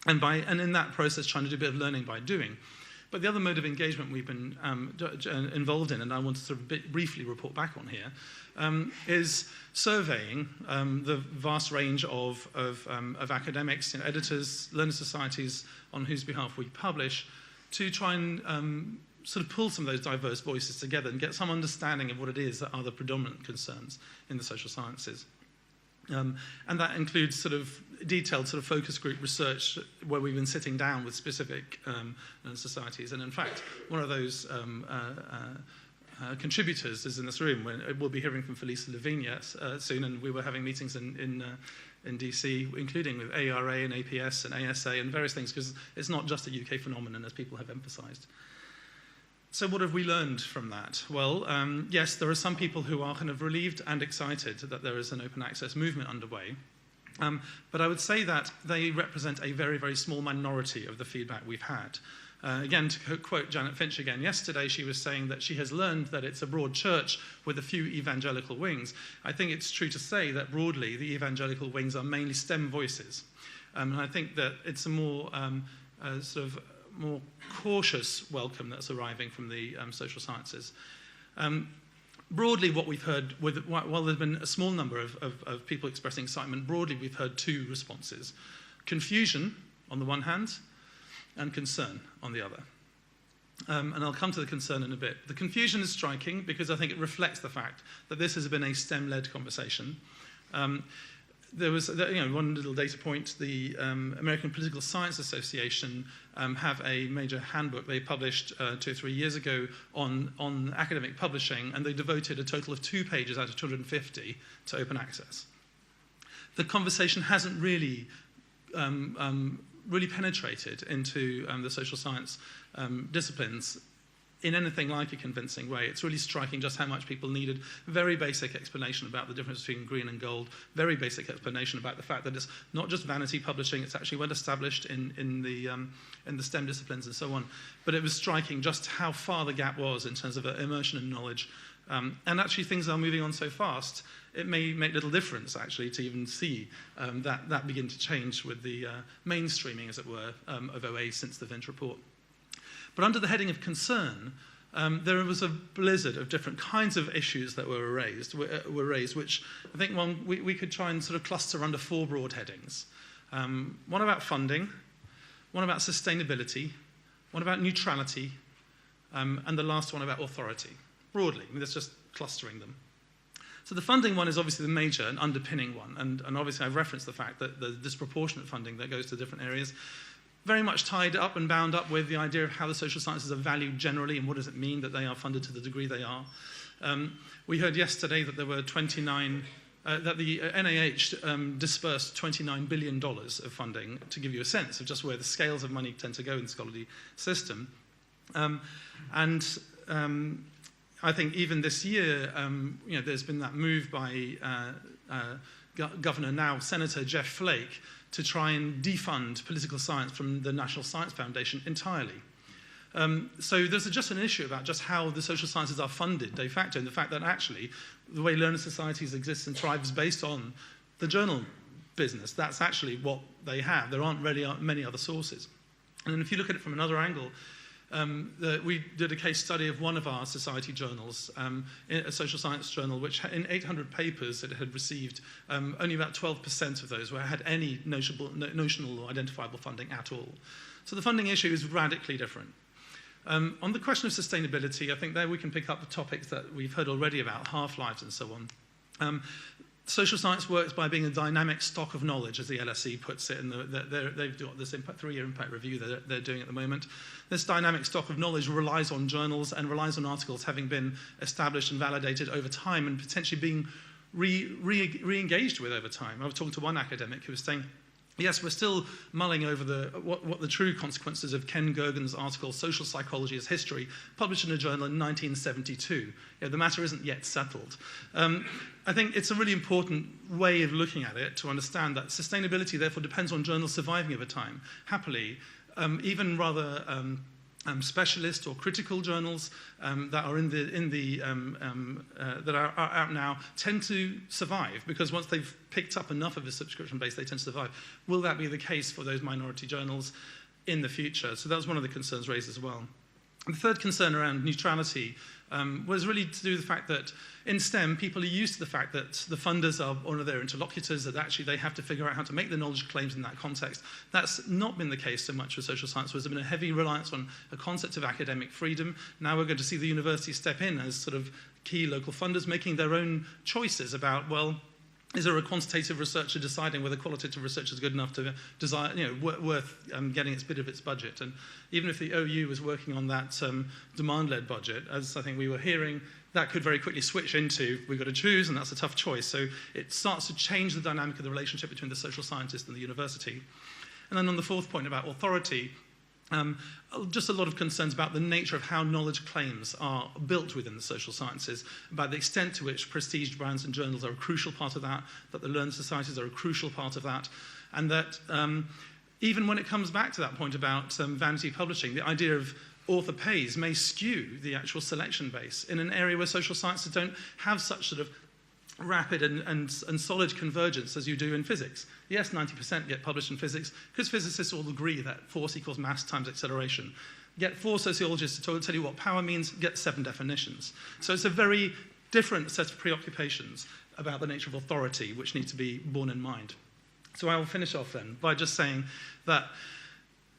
Speaker 5: And in that process, trying to do a bit of learning by doing. But the other mode of engagement we've been involved in, and I want to sort of briefly report back on here, is surveying the vast range of academics, editors, learner societies on whose behalf we publish, to try and sort of pull some of those diverse voices together and get some understanding of what it is that are the predominant concerns in the social sciences. And that includes sort of detailed sort of focus group research where we've been sitting down with specific societies. And in fact, one of those contributors is in this room. We'll be hearing from Felisa Lavigne soon, and we were having meetings in DC, including with ARA and APS and ASA and various things, because it's not just a UK phenomenon, as people have emphasised. So what have we learned from that? Well, yes, there are some people who are kind of relieved and excited that there is an open access movement underway. But I would say that they represent a very, very small minority of the feedback we've had. Again, to quote Janet Finch again yesterday, she was saying that she has learned that it's a broad church with a few evangelical wings. I think it's true to say that broadly the evangelical wings are mainly STEM voices. And I think that it's a more sort of more cautious welcome that's arriving from the social sciences. Broadly, what we've heard, while there's been a small number of people expressing excitement, broadly we've heard two responses. Confusion, on the one hand, and concern on the other. And I'll come to the concern in a bit. The confusion is striking because I think it reflects the fact that this has been a STEM-led conversation. There was one little data point. The American Political Science Association have a major handbook they published 2 or 3 years ago on academic publishing, and they devoted a total of 2 pages out of 250 to open access. The conversation hasn't really penetrated into the social science disciplines in anything like a convincing way. It's really striking just how much people needed very basic explanation about the difference between green and gold, very basic explanation about the fact that it's not just vanity publishing, it's actually well established in the STEM disciplines and so on. But it was striking just how far the gap was in terms of immersion and knowledge. And actually things are moving on so fast, it may make little difference actually to even see that begin to change with the mainstreaming, as it were, of OA since the Finch Report. But under the heading of concern, there was a blizzard of different kinds of issues that were raised, which I think we could try and sort of cluster under 4 broad headings. One about funding, one about sustainability, one about neutrality, and the last one about authority. Broadly, I mean, that's just clustering them. So the funding one is obviously the major and underpinning one, and obviously I've referenced the fact that the disproportionate funding that goes to different areas very much tied up and bound up with the idea of how the social sciences are valued generally and what does it mean that they are funded to the degree they are. We heard yesterday that there were that the NIH dispersed $29 billion of funding, to give you a sense of just where the scales of money tend to go in the scholarly system. I think even this year, there's been that move by Governor, now Senator Jeff Flake, to try and defund political science from the National Science Foundation entirely. So there's just an issue about just how the social sciences are funded de facto, and the fact that actually the way learner societies exist and thrive is based on the journal business. That's actually what they have. There aren't really many other sources. And then if you look at it from another angle, we did a case study of one of our society journals, a social science journal, which in 800 papers it had received, only about 12% of those had any notional or identifiable funding at all. So the funding issue is radically different. On the question of sustainability, I think there we can pick up the topics that we've heard already about, half-lives and so on. Social science works by being a dynamic stock of knowledge, as the LSE puts it, and they've got this 3-year impact review that they're doing at the moment. This dynamic stock of knowledge relies on journals and relies on articles having been established and validated over time and potentially being re-engaged with over time. I was talking to one academic who was saying, Yes, we're still mulling over what the true consequences of Ken Gergen's article, Social Psychology as History, published in a journal in 1972. The matter isn't yet settled. I think it's a really important way of looking at it to understand that sustainability, therefore, depends on journals surviving over time. Happily, even rather specialist or critical journals that are that are out now tend to survive, because once they've picked up enough of a subscription base, they tend to survive. Will that be the case for those minority journals in the future? So that was one of the concerns raised as well. And the third concern around neutrality was really to do with the fact that in STEM, people are used to the fact that the funders are one of their interlocutors, that actually they have to figure out how to make the knowledge claims in that context. That's not been the case so much with social science, where there's been a heavy reliance on a concept of academic freedom. Now we're going to see the university step in as sort of key local funders, making their own choices about, well, is there a quantitative researcher deciding whether qualitative research is good enough to desire, worth getting its bit of its budget? And even if the OU was working on that demand-led budget, as I think we were hearing, that could very quickly switch into, we've got to choose, and that's a tough choice. So it starts to change the dynamic of the relationship between the social scientist and the university. And then on the fourth point about authority, just a lot of concerns about the nature of how knowledge claims are built within the social sciences, about the extent to which prestige brands and journals are a crucial part of that the learned societies are a crucial part of that, and that even when it comes back to that point about vanity publishing, the idea of author pays may skew the actual selection base in an area where social sciences don't have such sort of rapid and solid convergence as you do in physics. Yes, 90% get published in physics, because physicists all agree that force equals mass times acceleration. Get 4 sociologists to tell you what power means, get 7 definitions. So it's a very different set of preoccupations about the nature of authority which need to be borne in mind. So I will finish off then by just saying that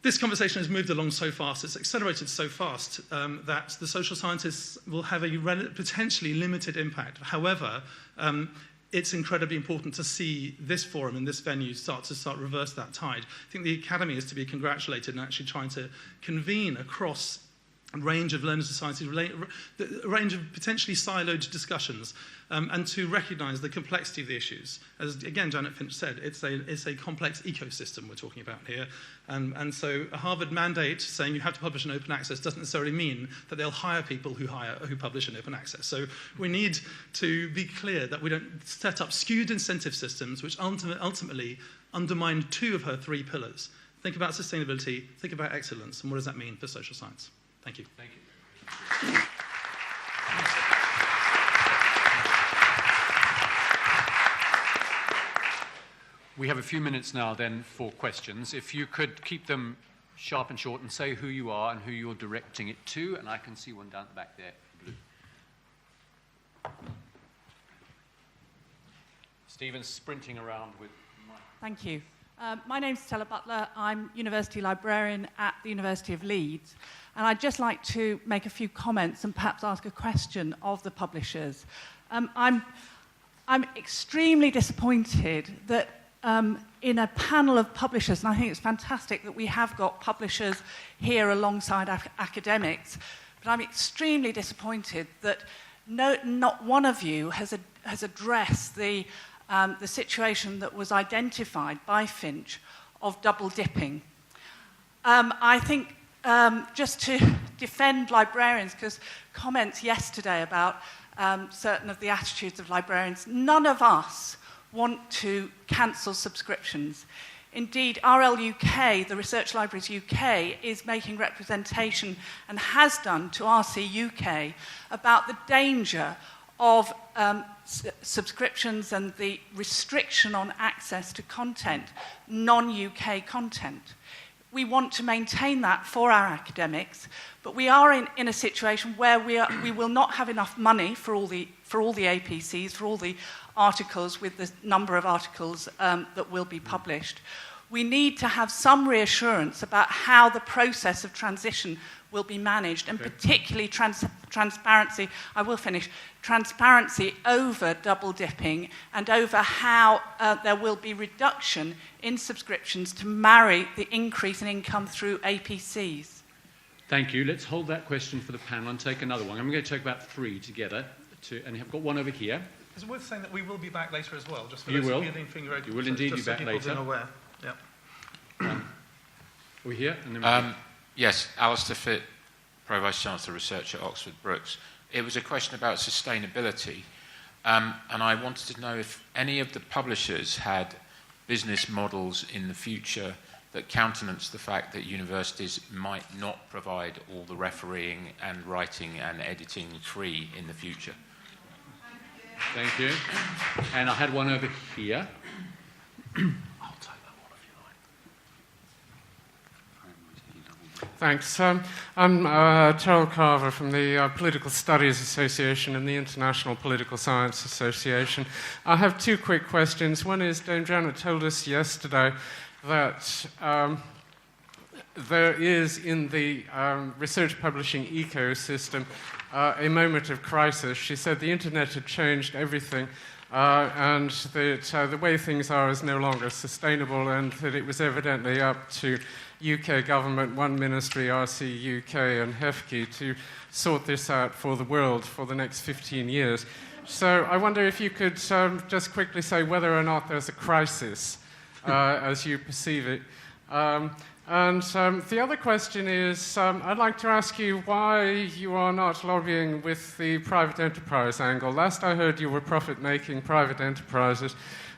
Speaker 5: this conversation has moved along so fast, it's accelerated so fast that the social scientists will have a potentially limited impact. However, it's incredibly important to see this forum and this venue start reverse that tide. I think the Academy is to be congratulated in actually trying to convene across a range of learner societies, a range of potentially siloed discussions, and to recognise the complexity of the issues. As, again, Janet Finch said, it's a complex ecosystem we're talking about here. And so a Harvard mandate saying you have to publish in open access doesn't necessarily mean that they'll hire people who publish in open access. So we need to be clear that we don't set up skewed incentive systems which ultimately undermine 2 of her 3 pillars. Think about sustainability, think about excellence, and what does that mean for social science? Thank you.
Speaker 2: Thank you. We have a few minutes now then for questions. If you could keep them sharp and short and say who you are and who you're directing it to, and I can see one down at the back there, blue. Stephen's sprinting around with Mike.
Speaker 6: Thank you. My name's Stella Butler. I'm University Librarian at the University of Leeds. And I'd just like to make a few comments and perhaps ask a question of the publishers. I'm extremely disappointed that in a panel of publishers, and I think it's fantastic that we have got publishers here alongside academics, but I'm extremely disappointed that not one of you has addressed the situation that was identified by Finch of double dipping. I think just to defend librarians, because comments yesterday about certain of the attitudes of librarians, none of us want to cancel subscriptions. Indeed, RL UK, the Research Libraries UK, is making representation and has done to RC UK about the danger of subscriptions and the restriction on access to content, non-UK content. We want to maintain that for our academics, but we are in a situation where we will not have enough money for all the APCs, for all the articles with the number of articles that will be published. We need to have some reassurance about how the process of transition will be managed, and particularly transparency. I will finish. Transparency over double dipping and over how there will be reduction in subscriptions to marry the increase in income through APCs.
Speaker 2: Thank you. Let's hold that question for the panel and take another one. I'm going to take about 3 together, and I've got one over here.
Speaker 5: It's worth saying that we will be back later as well. Just for
Speaker 2: you
Speaker 5: those
Speaker 2: will.
Speaker 5: who are finger
Speaker 2: You will indeed be back later.
Speaker 5: Aware. Yep.
Speaker 2: Are we here? And then
Speaker 7: Yes, Alistair Fitt, Pro-Vice Chancellor Research at Oxford Brookes. It was a question about sustainability, and I wanted to know if any of the publishers had business models in the future that countenance the fact that universities might not provide all the refereeing and writing and editing free in the future.
Speaker 2: Thank you. And I had one over here.
Speaker 8: Thanks. I'm Terrell Carver from the Political Studies Association and the International Political Science Association. I have two quick questions. One is, Dame Janet told us yesterday that there is in the research publishing ecosystem a moment of crisis. She said the internet had changed everything and that the way things are is no longer sustainable, and that it was evidently up to UK government, one ministry, RC UK and HEFKI, to sort this out for the world for the next 15 years. So I wonder if you could just quickly say whether or not there's a crisis as you perceive it. And the other question is, I'd like to ask you why you are not lobbying with the private enterprise angle. Last I heard you were profit-making private enterprises.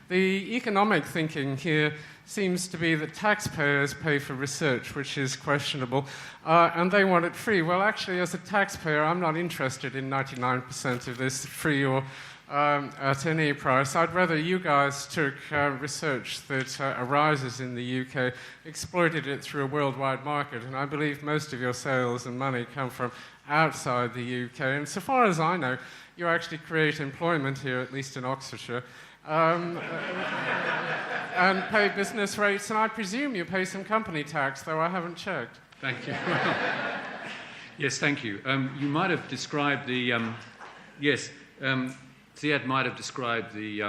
Speaker 8: The economic thinking here seems to be that taxpayers pay for research, which is questionable, and they want it free. Well, actually, as a taxpayer, I'm not interested in 99% of this free or at any price. I'd rather you guys took research that arises in the UK, exploited it through a worldwide market, and I believe most of your sales and money come from outside the UK. And so far as I know, you actually create employment here, at least in Oxfordshire, and pay business rates, and I presume you pay some company tax, though I haven't checked.
Speaker 2: Thank you. Yes, thank you. You might have described the... Ziad might have described the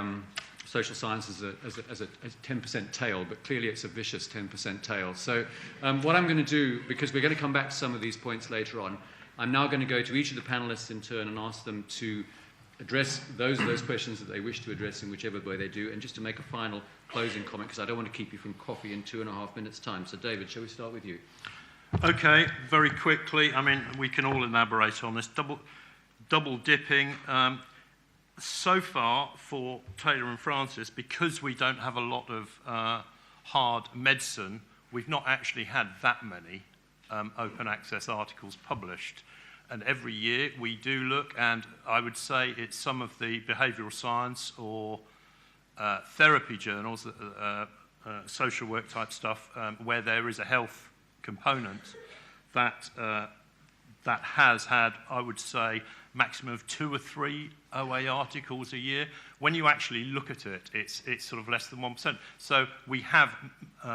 Speaker 2: social sciences as a 10% tail, but clearly it's a vicious 10% tail. So what I'm going to do, because we're going to come back to some of these points later on, I'm now going to go to each of the panelists in turn and ask them to address those questions that they wish to address in whichever way they do, and just to make a final closing comment, because I don't want to keep you from coffee in 2.5 minutes' time. So, David, shall we start with you?
Speaker 3: Okay, very quickly. I mean, we can all elaborate on this. Double dipping. So far, for Taylor and Francis, because we don't have a lot of hard medicine, we've not actually had that many open access articles published. And every year we do look, and I would say it's some of the behavioural science or therapy journals, social work type stuff, where there is a health component that has had, I would say, maximum of 2 or 3 OA articles a year. When you actually look at it, it's sort of less than 1%. So we have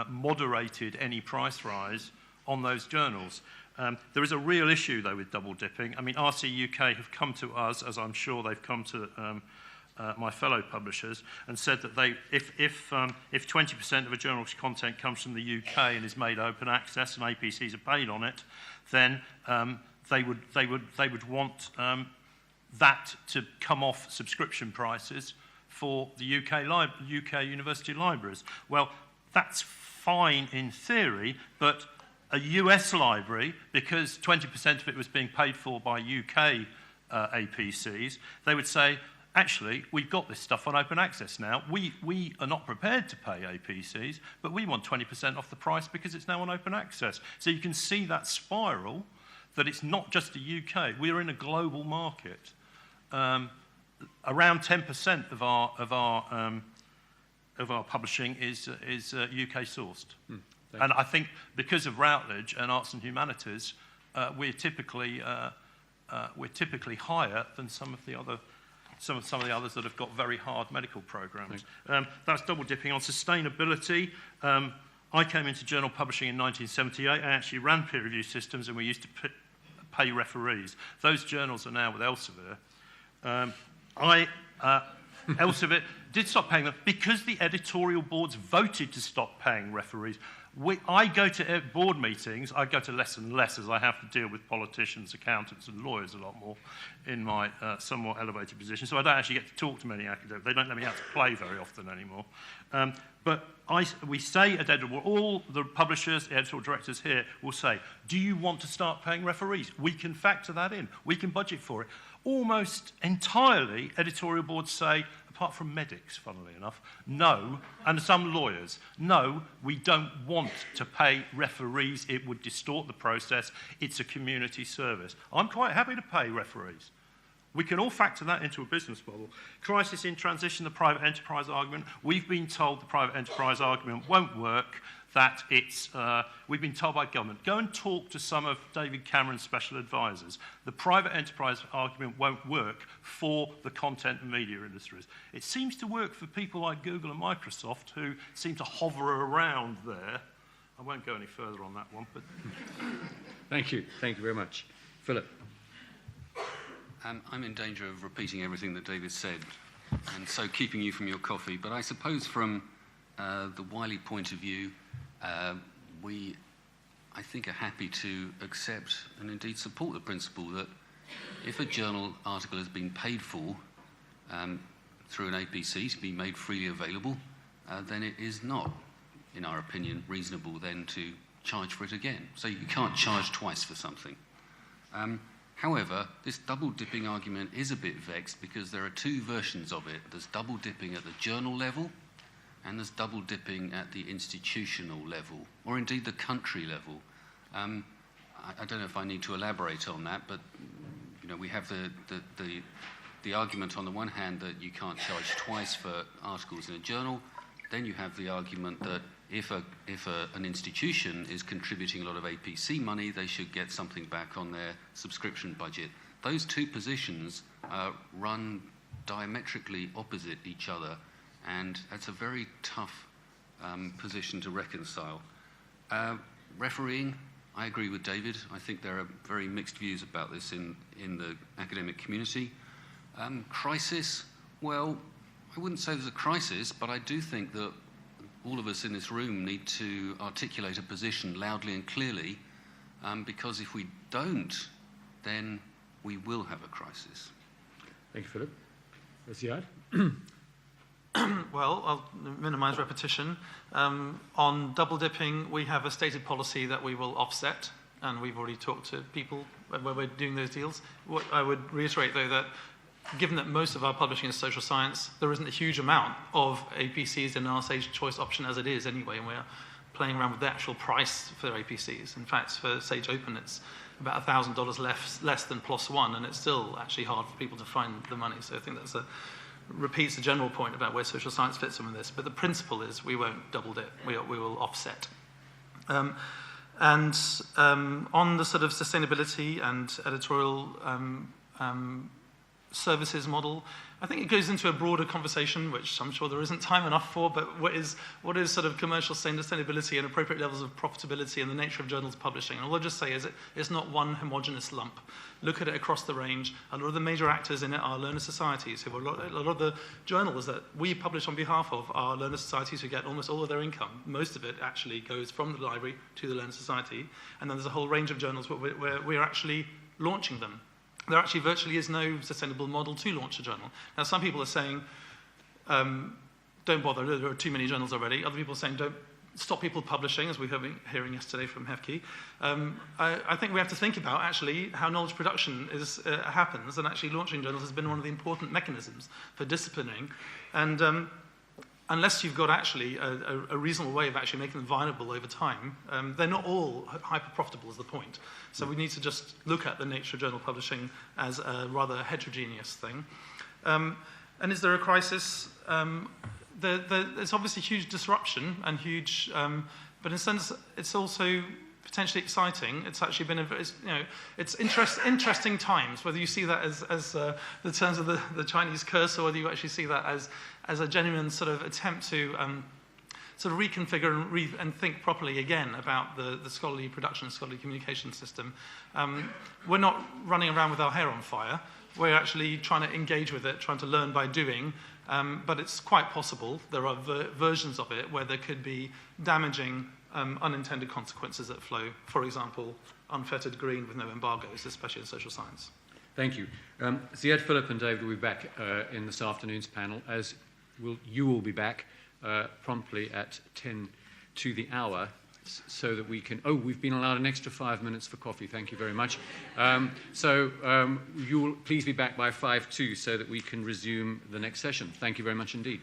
Speaker 3: moderated any price rise on those journals. There is a real issue, though, with double dipping. I mean, RC UK have come to us, as I'm sure they've come to my fellow publishers, and said that if 20% of a journal's content comes from the UK and is made open access and APCs are paid on it, then they would want that to come off subscription prices for the UK university libraries. Well, that's fine in theory, but a US library, because 20% of it was being paid for by UK APCs, they would say, actually, we've got this stuff on open access now. We are not prepared to pay APCs, but we want 20% off the price because it's now on open access. So you can see that spiral, that it's not just the UK. We're in a global market. Around 10% of our publishing is UK sourced. And I think because of Routledge and Arts and Humanities, we're typically higher than some of the others that have got very hard medical programs. That's double dipping. On sustainability, I came into journal publishing in 1978. I actually ran peer review systems, and we used to pay referees. Those journals are now with Elsevier. Elsevier did stop paying them because the editorial boards voted to stop paying referees. I go to board meetings, I go to less and less as I have to deal with politicians, accountants and lawyers a lot more in my somewhat elevated position, so I don't actually get to talk to many academics. They don't let me out to play very often anymore. But we say at editorial, all the publishers, editorial directors here will say, do you want to start paying referees? We can factor that in. We can budget for it. Almost entirely, editorial boards say, apart from medics, funnily enough, no, and some lawyers, no, we don't want to pay referees. It would distort the process. It's a community service. I'm quite happy to pay referees. We can all factor that into a business model. Crisis in transition, the private enterprise argument. We've been told the private enterprise argument won't work, that we've been told by government. Go and talk to some of David Cameron's special advisors. The private enterprise argument won't work for the content and media industries. It seems to work for people like Google and Microsoft who seem to hover around there. I won't go any further on that one. But
Speaker 2: Thank you. Thank you very much. Philip.
Speaker 4: I'm in danger of repeating everything that David said, and so keeping you from your coffee. But I suppose from the Wiley point of view, we, I think, are happy to accept and indeed support the principle that if a journal article has been paid for through an APC to be made freely available, then it is not, in our opinion, reasonable then to charge for it again. So you can't charge twice for something. However, this double-dipping argument is a bit vexed because there are two versions of it. There's double-dipping at the journal level, and there's double-dipping at the institutional level, or indeed the country level. I don't know if I need to elaborate on that, but we have the argument on the one hand that you can't charge twice for articles in a journal. Then you have the argument that if an institution is contributing a lot of APC money, they should get something back on their subscription budget. Those two positions run diametrically opposite each other, and that's a very tough position to reconcile. Refereeing, I agree with David. I think there are very mixed views about this in the academic community. Crisis, well, I wouldn't say there's a crisis, but I do think that all of us in this room need to articulate a position loudly and clearly, because if we don't, then we will have a crisis.
Speaker 2: Thank you, Philip. Ziad?
Speaker 5: Well, I'll minimise repetition. On double dipping, we have a stated policy that we will offset, and we've already talked to people where we're doing those deals. What I would reiterate, though, that given that most of our publishing is social science, there isn't a huge amount of APCs in our Sage Choice option as it is anyway, and we're playing around with the actual price for APCs. In fact, for Sage Open, it's about $1,000 less than PLOS One, and it's still actually hard for people to find the money. So I think that repeats the general point about where social science fits in with this. But the principle is we won't double dip, we will offset. And on the sort of sustainability and editorial services model, I think it goes into a broader conversation, which I'm sure there isn't time enough for, but what is sort of commercial sustainability and appropriate levels of profitability and the nature of journals publishing? And all I'll just say is it's not one homogenous lump. Look at it across the range. A lot of the major actors in it are learner societies, who are a lot of the journals that we publish on behalf of are learner societies who get almost all of their income. Most of it actually goes from the library to the learner society. And then there's a whole range of journals where we're actually launching them. There actually virtually is no sustainable model to launch a journal. Now, some people are saying, don't bother, there are too many journals already. Other people are saying, don't stop people publishing, as we were hearing yesterday from Hefke. I think we have to think about, actually, how knowledge production happens, and actually launching journals has been one of the important mechanisms for disciplining. And unless you've got actually a reasonable way of actually making them viable over time, they're not all hyper-profitable is the point. So we need to just look at the nature of journal publishing as a rather heterogeneous thing. And is there a crisis? There's obviously huge disruption and huge, but in a sense, it's also potentially exciting. It's actually been it's interesting times, whether you see that as the terms of the Chinese curse, or whether you actually see that as a genuine sort of attempt to sort of reconfigure and think properly again about the scholarly production, scholarly communication system. We're not running around with our hair on fire. We're actually trying to engage with it, trying to learn by doing, but it's quite possible there are versions of it where there could be damaging unintended consequences that flow. For example, unfettered green with no embargoes, especially in social science.
Speaker 2: Thank you. Ziad, Philip and David will be back in this afternoon's panel, as you will be back promptly at 10 to the hour, so that we can... Oh, we've been allowed an extra 5 minutes for coffee. Thank you very much. You will please be back by 5:02 so that we can resume the next session. Thank you very much indeed.